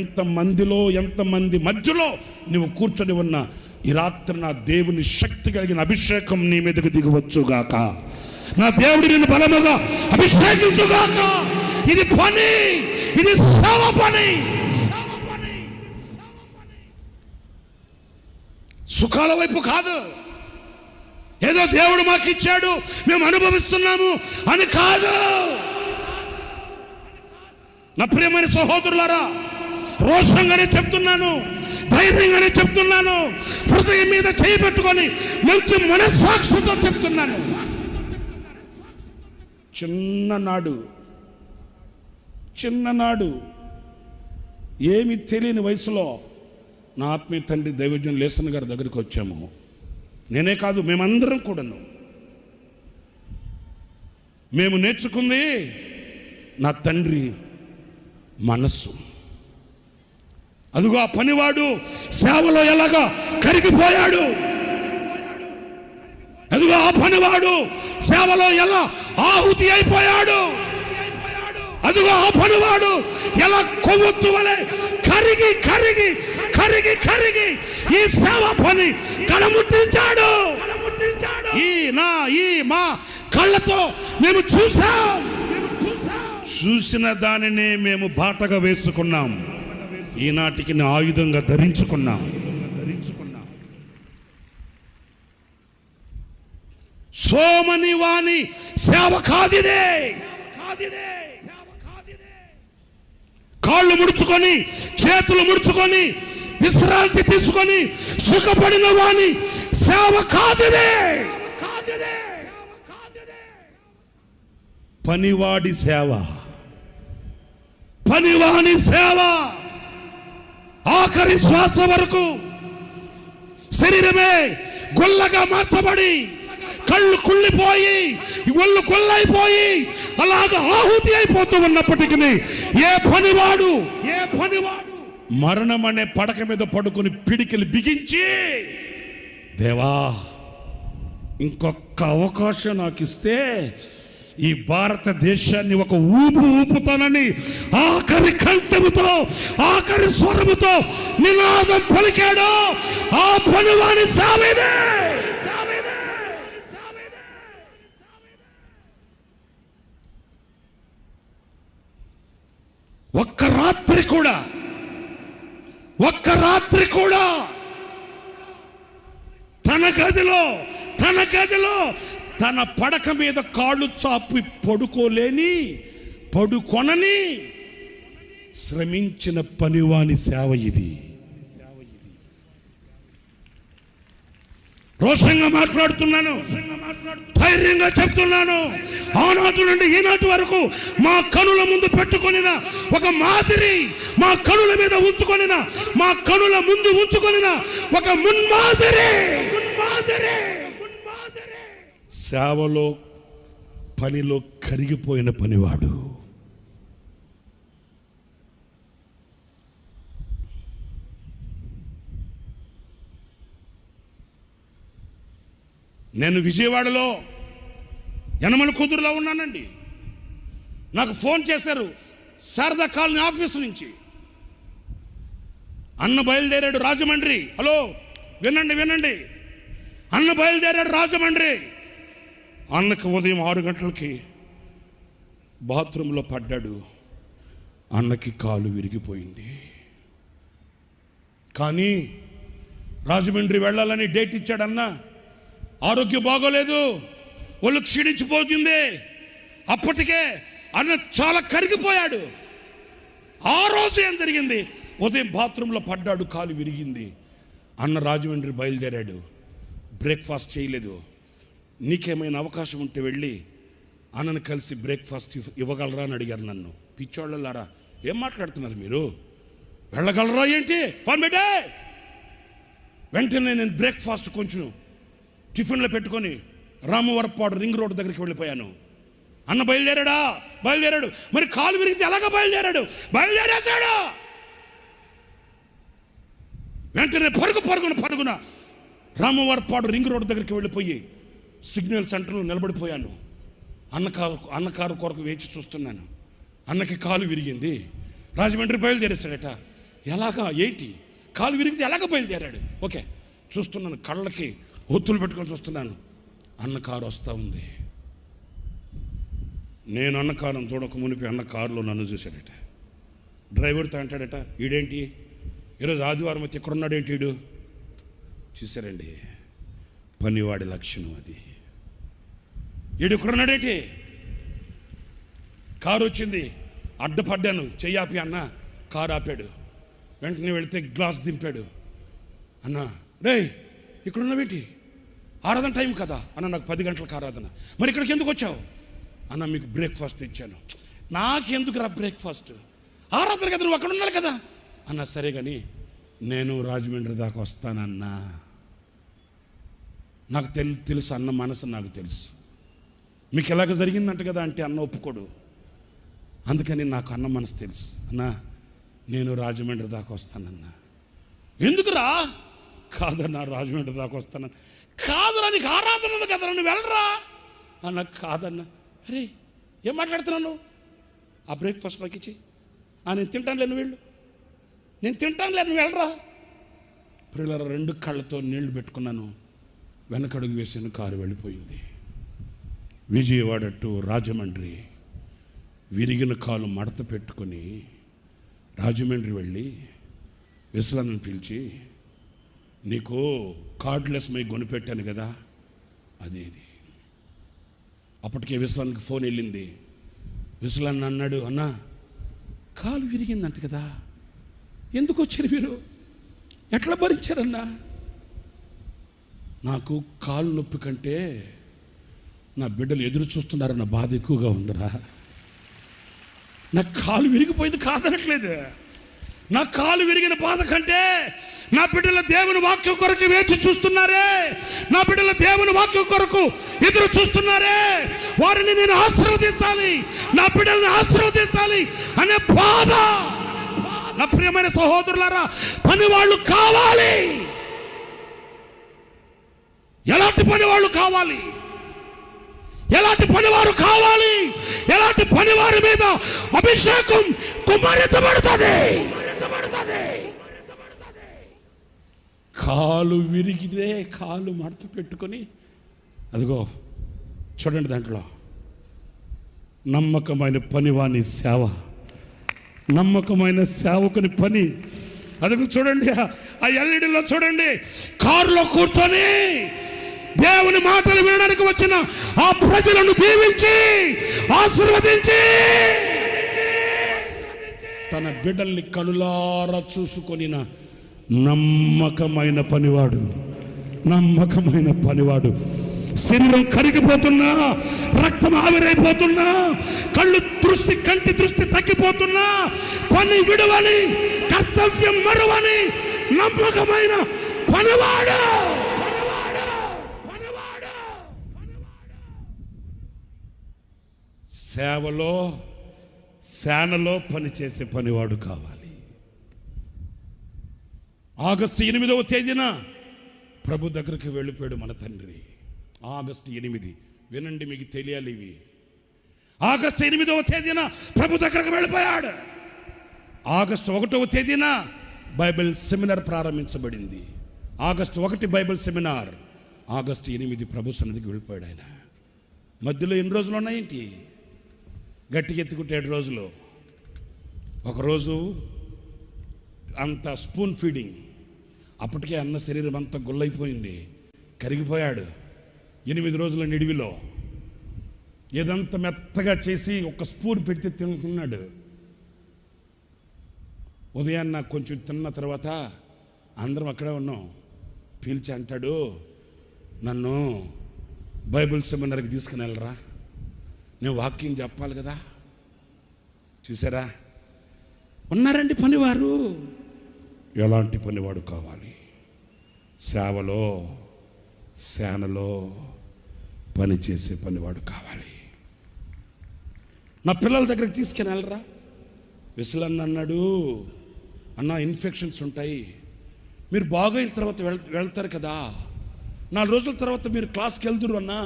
ఎంతమంది మధ్యలో నువ్వు కూర్చొని ఉన్న ఈ రాత్రి నా దేవుని శక్తి కలిగిన అభిషేకం నీ మీదకు దిగవచ్చుగాక. నా దేవుడు నిన్ను బలముగా అభిషేకించుగాక. ఇది పని, ఇది సేవ పని. సుఖాల వైపు కాదు, ఏదో దేవుడు మాకు ఇచ్చాడు మేము అనుభవిస్తున్నాము అని కాదు. నా ప్రియమైన సహోదరులారా, రోషంగానే చెప్తున్నాను, ధైర్యంగానే చెప్తున్నాను, హృదయం మీద చేయి పెట్టుకొని మంచి మనస్సాక్షితో చెప్తున్నాను. చిన్ననాడు ఏమి తెలియని వయసులో నా ఆత్మీయ తండ్రి దైవజన్ లేసన్ గారి దగ్గరికి వచ్చాము. నేనే కాదు, మేమందరం కూడాను. మేము నేర్చుకుంది నా తండ్రి మనస్సు. అదిగో ఆ పనివాడు సేవలో ఎలాగా కరిగిపోయాడు, అదిగో ఆ పనివాడు సేవలో ఎలా ఆహుతి అయిపోయాడు, అదిగో ఆ పనివాడు ఎలా కొవ్వొత్తు వలె కరిగి కరిగి కరిగి కరిగి ఈ సేవ పని కడముట్టించాడు. ఈ మా కళ్ళతో మేము చూసిన దానినే మేము బాటగా వేసుకున్నాం. ఈనాటికి ఆయుధంగా ధరించుకున్నాం. సోమని వాణి సేవ కాదిదే. కాళ్ళు ముడుచుకొని చేతులు ముడుచుకొని విశ్రాంతి తీసుకొని సుఖపడిన వాణి సేవ కాదిదే. పనివాడి సేవ, పనివాని సేవ ఆఖరి శ్వాస వరకు శరీరమే గొల్లగా మార్చబడి కళ్ళు కుళ్ళిపోయి ఒళ్ళు గొల్లైపోయి అలాగా ఆహుతి అయిపోతూ ఉన్నప్పటికీ ఏ పనివాడు మరణం అనే పడక మీద పడుకుని పిడికిలు బిగించి, దేవా ఇంకొక అవకాశం నాకు ఇస్తే ఈ భారతదేశాన్ని ఒక ఊపుతానని ఆఖరి కంఠముతో ఆఖరి స్వరముతో నినాదం పలికాడు. ఆ పనివాని సేవనే. ఒక్క రాత్రి కూడా తన గదిలో తన పడక మీద కాళ్ళు చాపి పడుకొనని శ్రమించిన పనివాని సేవ ఇది. రోషంగా మాట్లాడుతున్నాను, ధైర్యంగా చెప్తున్నాను. ఆనాటి నుండి ఈనాటి వరకు మా కనుల ముందు పెట్టుకొనిన ఒక మాదిరి, మా కనుల మీద ఉంచుకొనిన, మా కనుల ముందు ఉంచుకొనిన ఒక మున్మాదిరి. సేవలో పనిలో కరిగిపోయిన పనివాడు. నేను విజయవాడలో యనమల కుదురులో ఉన్నానండి. నాకు ఫోన్ చేశారు శారదా కాలనీ ఆఫీస్ నుంచి. అన్న బయలుదేరాడు రాజమండ్రి. హలో, వినండి. అన్న బయలుదేరాడు రాజమండ్రి. అన్నకి ఉదయం 6 గంటలకి బాత్రూంలో పడ్డాడు. అన్నకి కాలు విరిగిపోయింది. కానీ రాజమండ్రి వెళ్ళాలని డేట్ ఇచ్చాడన్న. ఆరోగ్యం బాగోలేదు, ఒళ్ళు క్షీణించిపోతుంది. అప్పటికే అన్న చాలా కరిగిపోయాడు. ఆ రోజు ఏం జరిగింది? ఉదయం బాత్రూంలో పడ్డాడు, కాలు విరిగింది. అన్న రాజమండ్రి బయలుదేరాడు, బ్రేక్ఫాస్ట్ చేయలేదు. నీకేమైనా అవకాశం ఉంటే వెళ్ళి అన్నను కలిసి బ్రేక్ఫాస్ట్ ఇవ్వగలరా అని అడిగారు నన్ను. పిచ్చోళ్ళలారా, ఏం మాట్లాడుతున్నారు మీరు? వెళ్ళగలరా ఏంటి? పర్మిటే. వెంటనే నేను బ్రేక్ఫాస్ట్ కొంచెం టిఫిన్లో పెట్టుకొని రామవరపాడు రింగ్ రోడ్ దగ్గరికి వెళ్ళిపోయాను. అన్న బయలుదేరాడు. మరి కాలు విరిగితే ఎలాగ బయలుదేరేశాడు. వెంటనే పరుగున రామవరపాడు రింగ్ రోడ్ దగ్గరికి వెళ్ళిపోయి సిగ్నల్ సెంటర్లో నిలబడిపోయాను. అన్నకారు కొరకు వేచి చూస్తున్నాను. అన్నకి కాలు విరిగింది. రాజమండ్రి బయలుదేరేశాడట. ఎలాగా ఏంటి, కాలు విరిగితే ఎలాగ బయలుదేరాడు? ఓకే, చూస్తున్నాను, కళ్ళకి ఒత్తులు పెట్టుకొని చూస్తున్నాను. అన్న కారు వస్తూ ఉంది. నేను అన్న కారును చూడక మునిపి అన్న కారులో నన్ను చూశాడట. డ్రైవర్తో అంటాడట, ఈడేంటి ఈరోజు ఆదివారం అయితే ఎక్కడున్నాడు ఏంటి ఈడు? చూశారండి, పనివాడి లక్షణం అది. ఈడు ఎక్కడున్నాడేంటి? కారు వచ్చింది, అడ్డపడ్డాను, చెయ్యాపి అన్న. కారు ఆపాడు. వెంటనే వెళితే గ్లాస్ దింపాడు. అన్న, రే ఇక్కడున్నావేంటి? ఆరాధన టైం కదా అన్న. నాకు 10 గంటలకు ఆరాధన. మరి ఇక్కడికి ఎందుకు వచ్చావు? అన్న, మీకు బ్రేక్ఫాస్ట్ ఇచ్చాను. నాకెందుకు రా బ్రేక్ఫాస్ట్? ఆరాధన కదా, నువ్వు అక్కడ ఉన్నాడు కదా అన్న. సరే కానీ నేను రాజమండ్రి దాకా వస్తానన్నా. నాకు తెలుసు అన్న మనసు, నాకు తెలుసు. మీకు ఎలాగ జరిగిందంట కదా అంటే అన్న ఒప్పుకోడు. అందుకని నాకు అన్న మనసు తెలుసు. అన్న, నేను రాజమండ్రి దాకా వస్తానన్నా. ఎందుకురా? కాదన్నా, రాజమండ్రి దాకా వస్తాను. కాదురా, నీకు ఆరాధన ఉంది కదరా, నువ్వు వెళ్ళరా అన్న. కాదన్నా. అరే ఏం మాట్లాడుతున్నాను? ఆ బ్రేక్ఫాస్ట్ నాకు ఇచ్చి. నేను తింటాను లేను, వెళ్ళు. నేను తింటాను లేను, వెళ్ళరా. పిల్లల 2 కళ్ళతో నీళ్లు పెట్టుకున్నాను. వెనకడుగు వేసిన కారు వెళ్ళిపోయింది. విజయవాడ టు రాజమండ్రి విరిగిన కాలు మడత పెట్టుకొని రాజమండ్రి వెళ్ళి విశ్వనాథ్ని పిలిచి, నీకు కార్డ్లెస్ మై కొనిపెట్టాను కదా, అదే ఇది. అప్పటికే విశ్వనాథ్కి ఫోన్ వెళ్ళింది. విశ్వనాథ్ అన్నాడు, అన్న కాలు విరిగిందంట కదా, ఎందుకు వచ్చారు మీరు? ఎట్లా భరించారన్నా? నాకు కాలు నొప్పి కంటే నా బిడ్డలు ఎదురు చూస్తున్నారన్న బాధ ఎక్కువగా ఉందిరా. నా కాలు విరిగిపోయింది కాదనట్లేదు. నా కాలు విరిగిన బాధ కంటే నా బిడ్డల దేవుని వాక్యం కొరకు వేచి చూస్తున్నారే, నా బిడ్డల దేవుని వాక్యం కొరకు ఎదురు చూస్తున్నారే, వారిని నేను ఆశీర్వదించాలి, నా బిడ్డల్ని ఆశీర్వదించాలి అనే బాధ. నా ప్రియమైన సహోదరులారా, పనివాళ్ళు కావాలి. ఎలాంటి పనివాళ్ళు కావాలి? ఎలాంటి పనివారు కావాలి? ఎలాంటి పనివారి మీద అభిషేకం కుమ్మరించబడుతుంది? కాలు విరిగితే కాలు మడత పెట్టుకొని, అదిగో చూడండి, దాంట్లో నమ్మకమైన పనివాని సేవ, నమ్మకమైన సేవకుని పని. అదిగో చూడండి, ఆ ఎల్ఈడిలో చూడండి, కారులో కూర్చొని దేవుని మాటలు వినడానికి వచ్చిన ఆ ప్రజలను దీవించి ఆశీర్వదించి తన బిడ్డల్ని కనులారా చూసుకొనిన నమ్మకమైన పనివాడు, నమ్మకమైన పనివాడు. శరీరం కరిగిపోతున్నా, రక్తం ఆవిరైపోతున్నా, కంటి దృష్టి తగ్గిపోతున్నా, పని విడువని, కర్తవ్యం మరువని నమ్మకమైన పనివాడు. సేవలో సేనలో పనిచేసే పనివాడు కావాలి. ఆగస్టు 8వ తేదీన ప్రభు దగ్గరికి వెళ్ళిపోయాడు మన తండ్రి. ఆగస్టు 8, వినండి, మీకు తెలియాలి ఇవి. ఆగస్టు 8వ తేదీన ప్రభు దగ్గరకు వెళ్ళిపోయాడు. ఆగస్టు 1వ తేదీన బైబిల్ సెమినార్ ప్రారంభించబడింది. ఆగస్టు 1 బైబిల్ సెమినార్, ఆగస్టు 8 ప్రభు సన్నిధికి వెళ్ళిపోయాడు ఆయన. మధ్యలో ఎన్ని రోజులు ఉన్నాయేంటి? గట్టిగా ఎత్తుకుంటే 7 రోజులు. ఒకరోజు అంత స్పూన్ ఫీడింగ్, అప్పటికే అన్న శరీరం అంతా గుల్లైపోయింది, కరిగిపోయాడు. 8 రోజుల నిడివిలో ఏదంతా మెత్తగా చేసి ఒక స్పూన్ పెడితే తింటున్నాడు. ఉదయాన్న నాకు కొంచెం తిన్న తర్వాత అందరం అక్కడే ఉన్నాం. పీల్చి అంటాడు, నన్ను బైబిల్ సెమినార్కి తీసుకుని వెళ్ళరా, నేను వాక్యం చెప్పాలి కదా. చూసారా, ఉన్నారండి పనివారు. ఎలాంటి పనివాడు కావాలి? సేవలో సేనలో పనిచేసే పనివాడు కావాలి. నా పిల్లల దగ్గరికి తీసుకుని వెళ్ళరా. విసలన్న అన్నాడు, అన్న ఇన్ఫెక్షన్స్ ఉంటాయి, మీరు బాగైన తర్వాత వెళ్తారు కదా, 4 రోజుల తర్వాత మీరు క్లాస్కి వెళ్తురు అన్నా.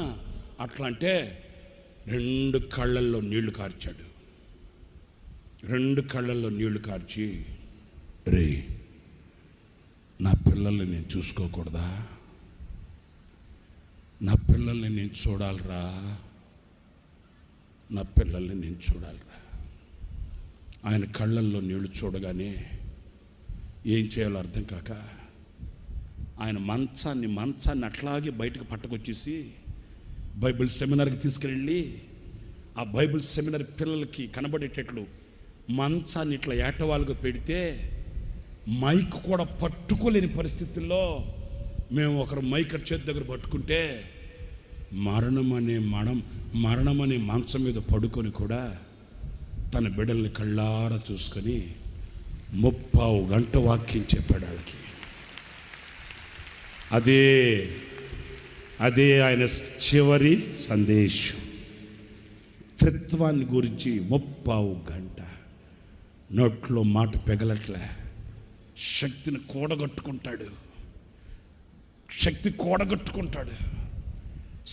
అట్లా అంటే 2 కళ్ళల్లో నీళ్లు కార్చాడు. 2 కళ్ళల్లో నీళ్లు కార్చి, రే, నా పిల్లల్ని నేను చూసుకోకూడదా? నా పిల్లల్ని నేను చూడాలిరా, నా పిల్లల్ని నేను చూడాలిరా. ఆయన కళ్ళల్లో నీళ్లు చూడగానే ఏం చేయాలో అర్థం కాక ఆయన మంచాన్ని అట్లాగే బయటకు పట్టుకొచ్చేసి బైబిల్ సెమినార్కి తీసుకెళ్ళి ఆ బైబిల్ సెమినార్ పిల్లలకి కనబడేటట్లు మంచాన్ని ఇట్లా ఏటవాలుగా పెడితే మైక్ కూడా పట్టుకోలేని పరిస్థితుల్లో మేము ఒకరు మైక్ చేతి దగ్గర పట్టుకుంటే మరణమనే మంచం మీద పడుకొని కూడా తన బిడ్డల్ని కళ్ళారా చూసుకొని 30 గంట వాక్యం చెప్పాడు వాళ్ళకి. అదే ఆయన చివరి సందేశం. త్రిత్వాన్ని గురించి 30 గంట నోట్లో మాట పెగలట్లే. శక్తి కూడగట్టుకుంటాడు,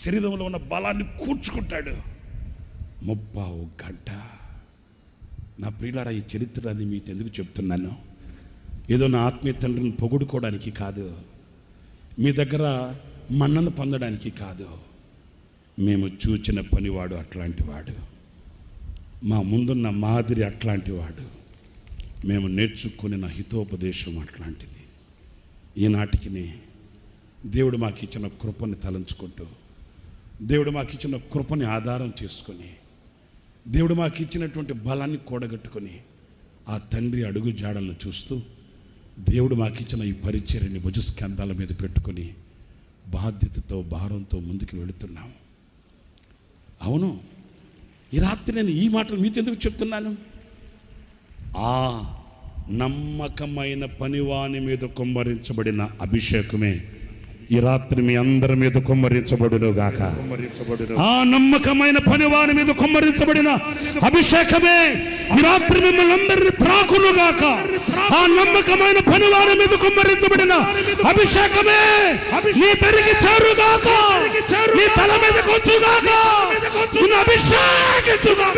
శరీరంలో ఉన్న బలాన్ని కూర్చుకుంటాడు. 30 గంట. నా ప్రియులారా, ఈ చరిత్రని మీకు ఎందుకు చెప్తున్నాను? ఏదో నా ఆత్మీయ తండ్రిని పొగుడుకోవడానికి కాదు, మీ దగ్గర మన్నను పొందడానికి కాదు. మేము చూచిన పనివాడు అట్లాంటి వాడు, మా ముందున్న మాదిరి అట్లాంటి వాడు, మేము నేర్చుకున్న హితోపదేశం అట్లాంటిది. ఈనాటికి దేవుడు మాకు ఇచ్చిన కృపని తలంచుకుంటూ, దేవుడు మాకు ఇచ్చిన కృపని ఆధారం చేసుకొని, దేవుడు మాకు ఇచ్చినటువంటి బలాన్ని కూడగట్టుకొని ఆ తండ్రి అడుగు జాడలను చూస్తూ దేవుడు మాకు ఇచ్చిన ఈ పరిచర్యని భుజస్కంధాల మీద పెట్టుకొని బాధ్యతతో భారంతో ముందుకు వెళుతున్నాం. అవును, ఈ రాత్రి నేను ఈ మాటలు మీతో ఎందుకు చెప్తున్నాను? ఆ నమ్మకమైన పనివాని మీద కుమ్మరించబడిన అభిషేకమే ఈ రాత్రి మీ అందరి మీద కుమ్మరించబడును గాక. ఆ నమ్మకమైన పనివాని మీద కుమ్మరించబడిన అభిషేకమే ఈ రాత్రి మిమ్మల్ని అందరిని త్రాకును గాక. ఆ నమ్మకమైన పనివాని మీద కుమ్మరించబడిన అభిషేకమే నీ తరికి చేరుగాక, నీ తల మీదకి వచ్చుగాక, అభిషేకించుగాక.